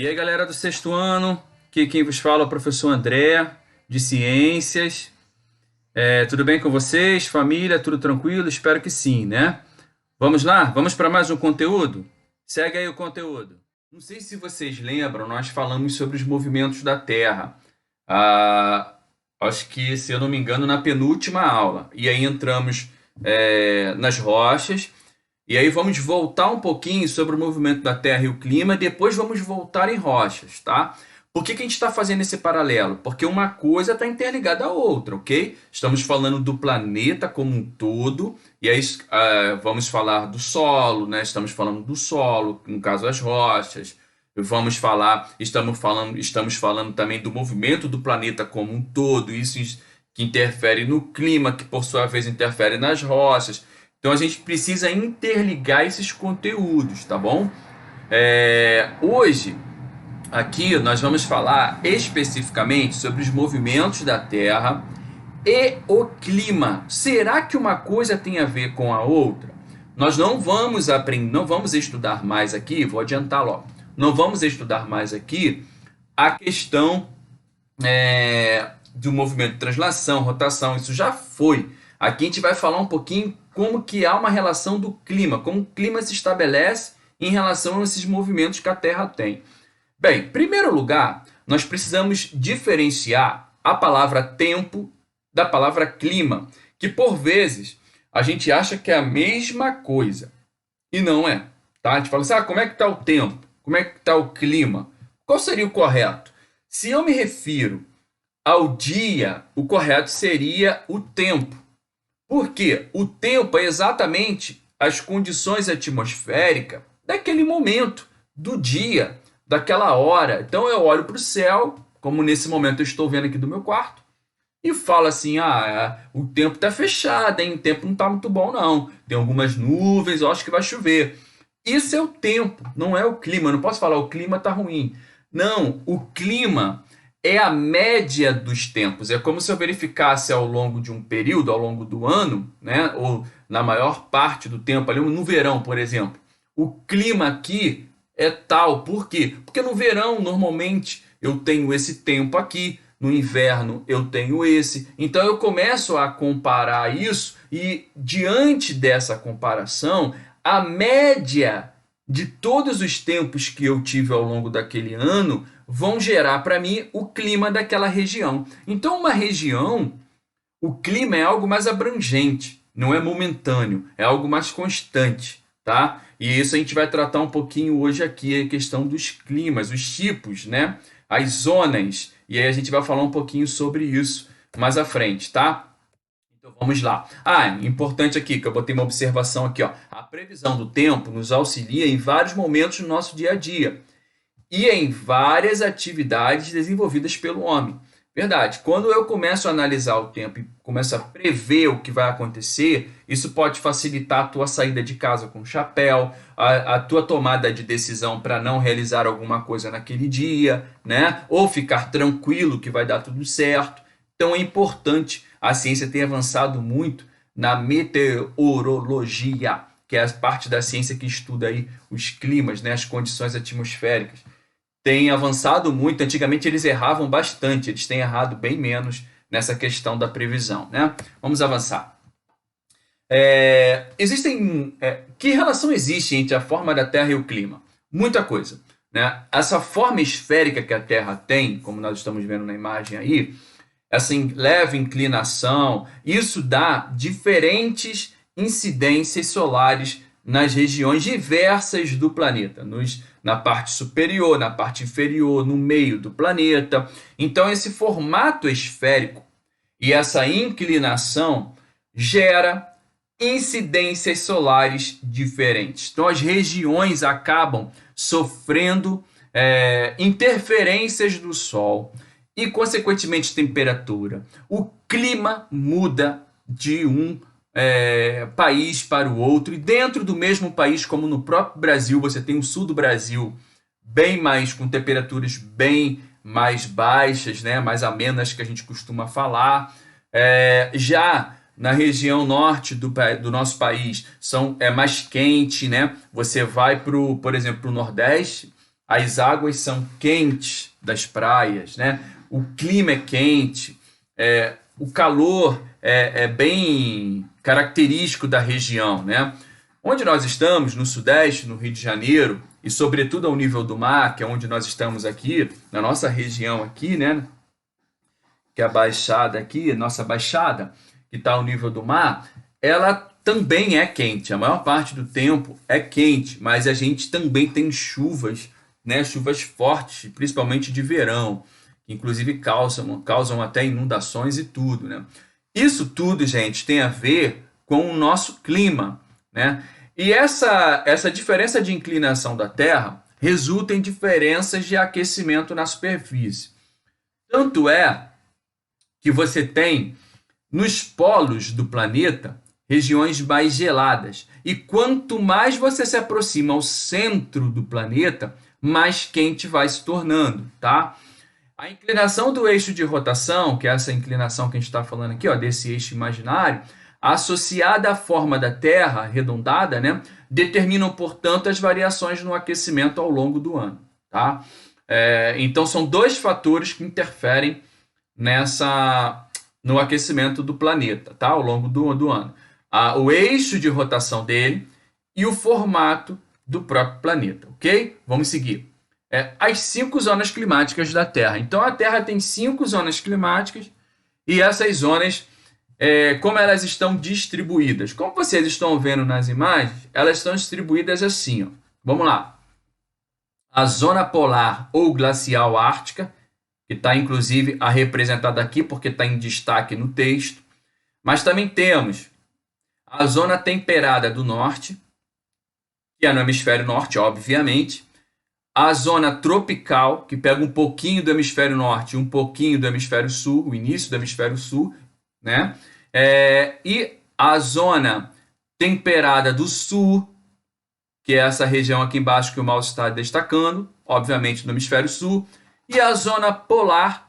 E aí, galera do sexto ano, aqui quem vos fala é o professor André, de Ciências. Tudo bem com vocês? Família, tudo tranquilo? Espero que sim, né? Vamos lá? Vamos para mais um conteúdo? Segue aí o conteúdo. Não sei se vocês lembram, nós falamos sobre os movimentos da Terra. Ah, acho que, se eu não me engano, na penúltima aula. E aí entramos nas rochas. E aí vamos voltar um pouquinho sobre o movimento da Terra e o clima, depois vamos voltar em rochas, tá? Por que a gente está fazendo esse paralelo? Porque uma coisa está interligada à outra, ok? Estamos falando do planeta como um todo, e aí vamos falar do solo, né? Estamos falando do solo, no caso as rochas. Estamos falando também do movimento do planeta como um todo, isso que interfere no clima, que por sua vez interfere nas rochas. Então a gente precisa interligar esses conteúdos, tá bom? Hoje, aqui, nós vamos falar especificamente sobre os movimentos da Terra e o clima. Será que uma coisa tem a ver com a outra? Nós não vamos aprender, não vamos estudar mais aqui, vou adiantar logo, não vamos estudar mais aqui a questão do movimento de translação, rotação, isso já foi. Aqui a gente vai falar um pouquinho como que há uma relação do clima, como o clima se estabelece em relação a esses movimentos que a Terra tem. Bem, em primeiro lugar, nós precisamos diferenciar a palavra tempo da palavra clima, que por vezes a gente acha que é a mesma coisa, e não é. Tá? A gente fala assim, como é que está o tempo? Como é que está o clima? Qual seria o correto? Se eu me refiro ao dia, o correto seria o tempo. Por quê? O tempo é exatamente as condições atmosféricas daquele momento, do dia, daquela hora. Então eu olho para o céu, como nesse momento eu estou vendo aqui do meu quarto, e falo assim, o tempo está fechado, hein? O tempo não está muito bom não. Tem algumas nuvens, eu acho que vai chover. Isso é o tempo, não é o clima. Eu não posso falar o clima está ruim. Não, o clima é a média dos tempos. É como se eu verificasse ao longo de um período, ao longo do ano, né? Ou na maior parte do tempo, ali no verão, por exemplo. O clima aqui é tal. Por quê? Porque no verão, normalmente, eu tenho esse tempo aqui. No inverno, eu tenho esse. Então, eu começo a comparar isso e, diante dessa comparação, a média de todos os tempos que eu tive ao longo daquele ano vão gerar para mim o clima daquela região. Então, uma região, o clima é algo mais abrangente, não é momentâneo, é algo mais constante, tá? E isso a gente vai tratar um pouquinho hoje aqui, a questão dos climas, os tipos, né? As zonas, e aí a gente vai falar um pouquinho sobre isso mais à frente, tá? Então vamos lá. Importante aqui, que eu botei uma observação aqui, ó. A previsão do tempo nos auxilia em vários momentos do nosso dia a dia e em várias atividades desenvolvidas pelo homem. Verdade, quando eu começo a analisar o tempo e começo a prever o que vai acontecer, isso pode facilitar a tua saída de casa com chapéu, a tua tomada de decisão para não realizar alguma coisa naquele dia, né? Ou ficar tranquilo que vai dar tudo certo. Então é importante, a ciência tem avançado muito na meteorologia, que é a parte da ciência que estuda aí os climas, né? As condições atmosféricas. Tem avançado muito. Antigamente eles erravam bastante, eles têm errado bem menos nessa questão da previsão, né? Vamos avançar. Que relação existe entre a forma da Terra e o clima? Muita coisa, né? Essa forma esférica que a Terra tem, como nós estamos vendo na imagem aí, essa leve inclinação, isso dá diferentes incidências solares nas regiões diversas do planeta, na parte superior, na parte inferior, no meio do planeta. Então, esse formato esférico e essa inclinação gera incidências solares diferentes. Então, as regiões acabam sofrendo interferências do Sol e, consequentemente, temperatura. O clima muda de um país para o outro, e dentro do mesmo país, como no próprio Brasil, você tem o sul do Brasil bem mais, com temperaturas bem mais baixas, né, mais amenas, que a gente costuma falar. Já na região norte do nosso país é mais quente, né? Você vai por exemplo, para o Nordeste, as águas são quentes das praias, né? O clima é quente, o calor é bem característico da região, né? Onde nós estamos, no Sudeste, no Rio de Janeiro, e sobretudo ao nível do mar, que é onde nós estamos aqui, na nossa região aqui, né? Que é a Baixada aqui, nossa Baixada, que está ao nível do mar, ela também é quente. A maior parte do tempo é quente, mas a gente também tem chuvas, né? Chuvas fortes, principalmente de verão, que inclusive causam até inundações e tudo, né? Isso tudo, gente, tem a ver com o nosso clima, né? E essa diferença de inclinação da Terra resulta em diferenças de aquecimento na superfície. Tanto é que você tem nos polos do planeta regiões mais geladas. E quanto mais você se aproxima ao centro do planeta, mais quente vai se tornando, tá? A inclinação do eixo de rotação, que é essa inclinação que a gente está falando aqui, ó, desse eixo imaginário, associada à forma da Terra, arredondada, né, determinam, portanto, as variações no aquecimento ao longo do ano, tá? Então, são dois fatores que interferem no aquecimento do planeta, tá? Ao longo do ano. O eixo de rotação dele e o formato do próprio planeta, ok? Vamos seguir. As 5 zonas climáticas da Terra. Então, a Terra tem 5 zonas climáticas e essas zonas, como elas estão distribuídas? Como vocês estão vendo nas imagens, elas estão distribuídas assim, ó. Vamos lá. A zona polar ou glacial ártica, que está inclusive representada aqui porque está em destaque no texto. Mas também temos a zona temperada do norte, que é no hemisfério norte, obviamente. A zona tropical, que pega um pouquinho do hemisfério norte e um pouquinho do hemisfério sul, o início do hemisfério sul, né? E a zona temperada do sul, que é essa região aqui embaixo que o mouse está destacando, obviamente no hemisfério sul, e a zona polar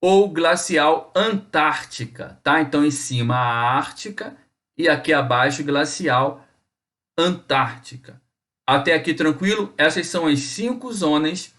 ou glacial antártica, tá? Então, em cima a Ártica e aqui abaixo glacial antártica. Até aqui tranquilo? Essas são as 5 zonas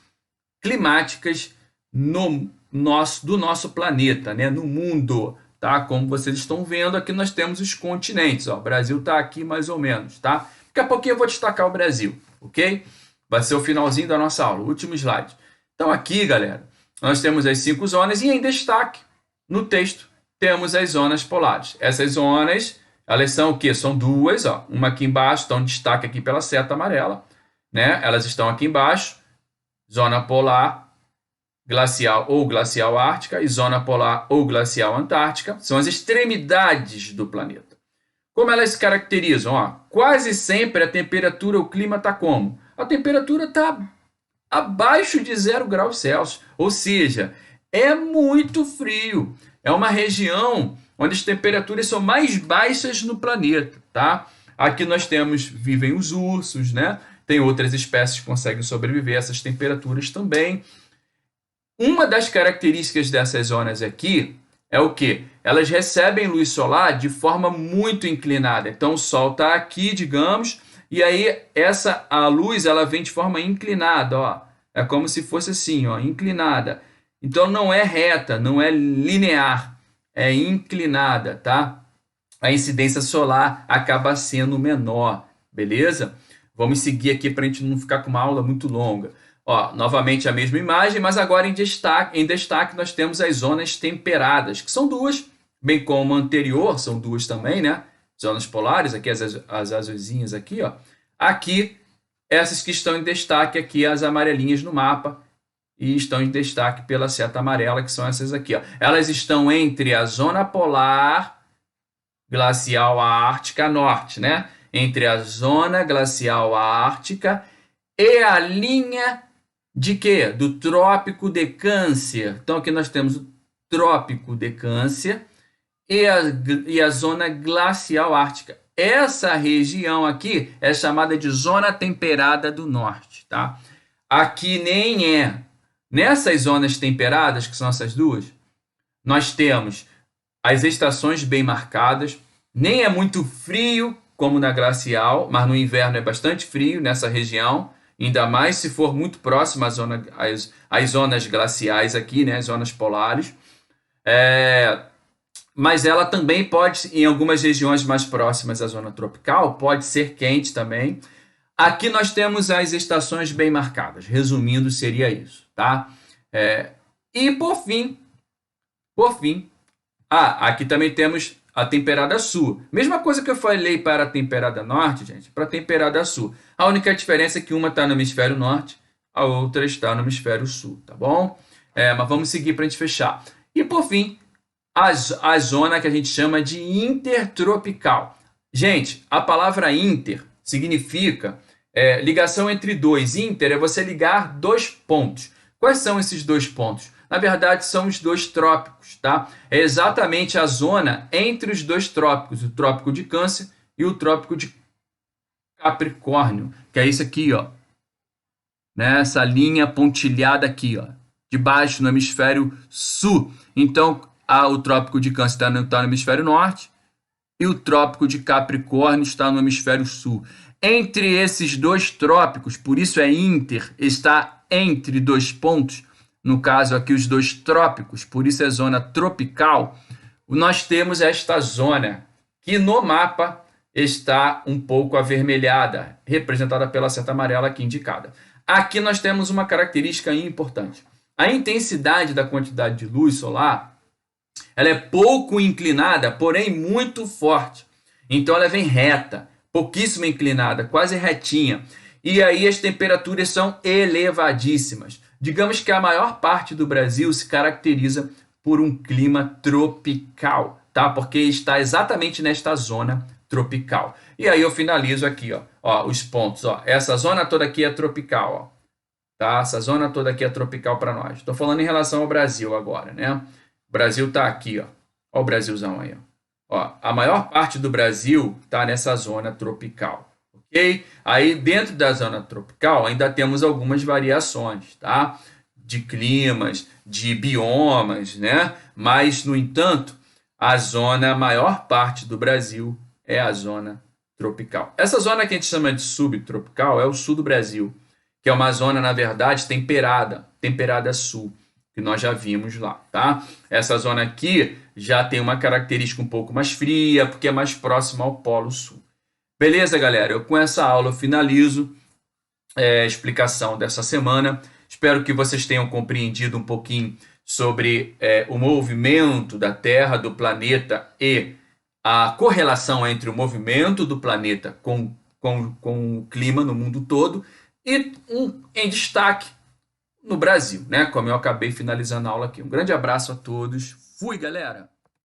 climáticas do nosso planeta, né? No mundo, tá? Como vocês estão vendo, aqui nós temos os continentes, ó. O Brasil está aqui mais ou menos, tá? Daqui a pouquinho eu vou destacar o Brasil, ok? Vai ser o finalzinho da nossa aula, o último slide. Então aqui, galera, nós temos as 5 zonas e em destaque no texto temos as zonas polares. Essas zonas, elas são o quê? São 2, ó. Uma aqui embaixo, estão em destaque aqui pela seta amarela, né? Elas estão aqui embaixo, zona polar glacial ou glacial ártica e zona polar ou glacial antártica, são as extremidades do planeta. Como elas se caracterizam? Ó, quase sempre a temperatura, o clima está como? A temperatura está abaixo de 0 graus Celsius, ou seja, é muito frio. É uma região onde as temperaturas são mais baixas no planeta, tá? Aqui nós vivem os ursos, né? Tem outras espécies que conseguem sobreviver a essas temperaturas também. Uma das características dessas zonas aqui é o quê? Elas recebem luz solar de forma muito inclinada. Então o Sol está aqui, digamos, e aí a luz ela vem de forma inclinada, ó. É como se fosse assim, ó, inclinada. Então não é reta, não é linear, é inclinada, tá? A incidência solar acaba sendo menor, beleza? Vamos seguir aqui para a gente não ficar com uma aula muito longa. Ó, novamente a mesma imagem, mas agora em destaque nós temos as zonas temperadas, que são 2, bem como a anterior, são 2 também, né? Zonas polares, aqui as azulzinhas aqui, ó. Aqui, essas que estão em destaque aqui, as amarelinhas no mapa, e estão em destaque pela seta amarela, que são essas aqui, ó. Elas estão entre a zona polar glacial ártica norte, né? Entre a zona glacial ártica e a linha de quê? Do Trópico de Câncer. Então, aqui nós temos o Trópico de Câncer e a zona glacial ártica. Essa região aqui é chamada de zona temperada do norte, tá? Aqui nem é. Nessas zonas temperadas, que são essas 2, nós temos as estações bem marcadas. Nem é muito frio como na glacial, mas no inverno é bastante frio nessa região. ainda mais se for muito próximo às zonas glaciais aqui, né, as zonas polares. Mas ela também pode, em algumas regiões mais próximas à zona tropical, pode ser quente também. Aqui nós temos as estações bem marcadas. Resumindo, seria isso, tá? E por fim, aqui também temos a temperada sul. Mesma coisa que eu falei para a temperada norte, gente, para a temperada sul. A única diferença é que uma está no hemisfério norte, a outra está no hemisfério sul, tá bom? Mas vamos seguir para a gente fechar. E por fim, a zona que a gente chama de intertropical. Gente, a palavra inter significa ligação entre dois. Inter é você ligar dois pontos. Quais são esses dois pontos? Na verdade, são os dois trópicos, tá? É exatamente a zona entre os dois trópicos, o trópico de Câncer e o trópico de Capricórnio, que é isso aqui, ó. Né? Essa linha pontilhada aqui, ó, de baixo no hemisfério sul. Então, o trópico de Câncer está no hemisfério norte e o trópico de Capricórnio está no hemisfério sul. Entre esses dois trópicos, por isso é inter, está entre dois pontos, no caso aqui os dois trópicos, por isso é zona tropical, nós temos esta zona que no mapa está um pouco avermelhada, representada pela seta amarela aqui indicada. Aqui nós temos uma característica importante. A intensidade da quantidade de luz solar, ela é pouco inclinada, porém muito forte. Então ela vem reta, pouquíssimo inclinada, quase retinha. E aí as temperaturas são elevadíssimas. Digamos que a maior parte do Brasil se caracteriza por um clima tropical, tá? Porque está exatamente nesta zona tropical. E aí eu finalizo aqui, ó, os pontos, ó. Essa zona toda aqui é tropical, ó. Tá? Essa zona toda aqui é tropical para nós. Estou falando em relação ao Brasil agora, né? O Brasil está aqui, ó. Ó o Brasilzão aí, ó. A maior parte do Brasil está nessa zona tropical, ok? Aí dentro da zona tropical ainda temos algumas variações, tá? De climas, de biomas, né? Mas, no entanto, a maior parte do Brasil é a zona tropical. Essa zona que a gente chama de subtropical é o sul do Brasil, que é uma zona, na verdade, temperada sul, que nós já vimos lá, tá? Essa zona aqui já tem uma característica um pouco mais fria, porque é mais próxima ao Polo Sul. Beleza, galera? Eu com essa aula eu finalizo a explicação dessa semana. Espero que vocês tenham compreendido um pouquinho sobre o movimento da Terra, do planeta e a correlação entre o movimento do planeta com o clima no mundo todo e em destaque no Brasil, né? Como eu acabei finalizando a aula aqui. Um grande abraço a todos. Fui, galera!